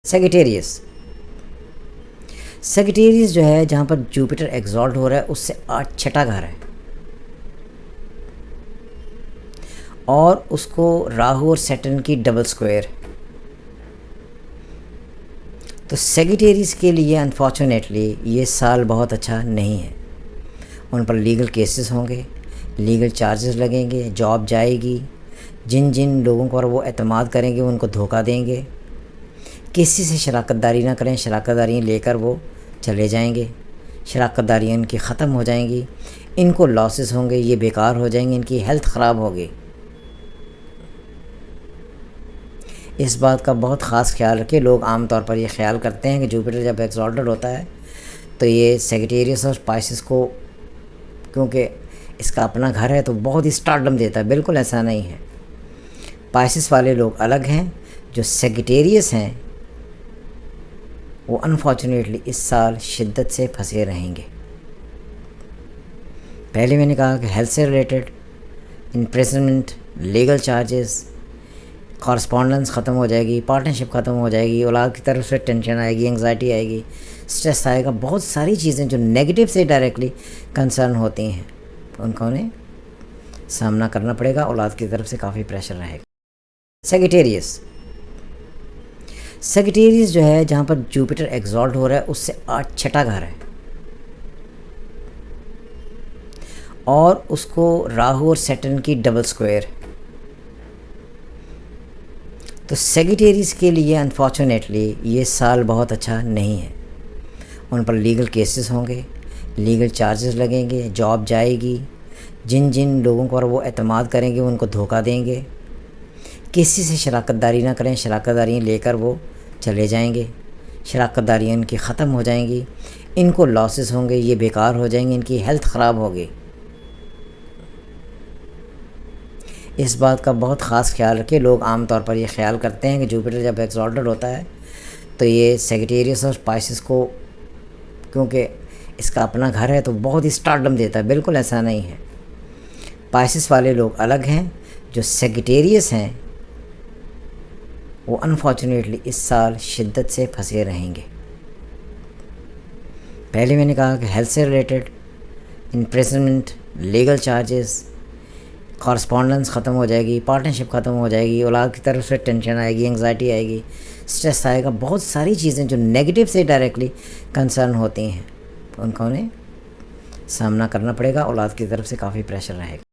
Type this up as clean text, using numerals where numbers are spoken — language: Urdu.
سیگیٹیریس جو ہے جہاں پر جوپیٹر ایگزالٹ ہو رہا ہے اس سے 8 گھر ہے، اور اس کو راہو اور سیٹرن کی ڈبل سکوئر. تو سیگیٹیریس کے لیے انفارچونیٹلی یہ سال بہت اچھا نہیں ہے. ان پر لیگل کیسز ہوں گے، لیگل چارجز لگیں گے، جاب جائے گی. جن لوگوں پر وہ اعتماد کریں گے ان کو دھوکہ دیں گے. کسی سے شراکت داری نہ کریں، شراکت داریاں لے کر وہ چلے جائیں گے. شراکت داریاں ان کی ختم ہو جائیں گی، ان کو لاسز ہوں گے، یہ بیکار ہو جائیں گے، ان کی ہیلتھ خراب ہوگی. اس بات کا بہت خاص خیال رکھیں. لوگ عام طور پر یہ خیال کرتے ہیں کہ جوپیٹر جب ایگزالٹڈ ہوتا ہے تو یہ سیگیٹیریس اور پائسس کو، کیونکہ اس کا اپنا گھر ہے تو بہت ہی اسٹارڈم دیتا ہے. بالکل ایسا نہیں ہے. پائسس والے لوگ الگ ہیں. جو سیگیٹیریس ہیں وہ انفارچونیٹلی اس سال شدت سے پھنسے رہیں گے. پہلے میں نے کہا کہ ہیلتھ سے related imprisonment, legal charges, correspondence ختم ہو جائے گی، پارٹنرشپ ختم ہو جائے گی، اولاد کی طرف سے ٹینشن آئے گی، انگزائٹی آئے گی، اسٹریس آئے گا. بہت ساری چیزیں جو نیگیٹو سے ڈائریکٹلی کنسرن ہوتی ہیں ان کو انہیں سامنا کرنا پڑے گا. اولاد کی طرف سے کافی پریشر رہے گا. سیگیٹیریس جو ہے جہاں پر جوپیٹر ایگزالٹ ہو رہا ہے اس سے 8 گھر ہے، اور اس کو راہو اور سیٹرن کی ڈبل سکوئر. تو سیگیٹیریس کے لیے انفارچونیٹلی یہ سال بہت اچھا نہیں ہے. ان پر لیگل کیسز ہوں گے، لیگل چارجز لگیں گے، جاب جائے گی. جن لوگوں پر وہ اعتماد کریں گے ان کو دھوکہ دیں گے. کسی سے شراکت داری نہ کریں، شراکت داریاں لے کر وہ چلے جائیں گے. شراکت داریاں ان کی ختم ہو جائیں گی، ان کو لاسز ہوں گے، یہ بیکار ہو جائیں گے، ان کی ہیلتھ خراب ہوگی. اس بات کا بہت خاص خیال رکھیں. لوگ عام طور پر یہ خیال کرتے ہیں کہ جوپیٹر جب ایگزالٹڈ ہوتا ہے تو یہ سیگیٹیریس اور پائسس کو، کیونکہ اس کا اپنا گھر ہے تو بہت ہی اسٹارڈم دیتا ہے. بالکل ایسا نہیں ہے. پائسس والے لوگ الگ ہیں. جو سیگیٹیریس ہیں وہ انفارچونیٹلی اس سال شدت سے پھنسے رہیں گے. پہلے میں نے کہا کہ ہیلتھ سے related imprisonment, legal charges, correspondence ختم ہو جائے گی، پارٹنرشپ ختم ہو جائے گی، اولاد کی طرف سے ٹینشن آئے گی، انگزائٹی آئے گی، اسٹریس آئے گا. بہت ساری چیزیں جو نیگیٹو سے ڈائریکٹلی کنسرن ہوتی ہیں ان کو انہیں سامنا کرنا پڑے گا. اولاد کی طرف سے کافی پریشر رہے گا.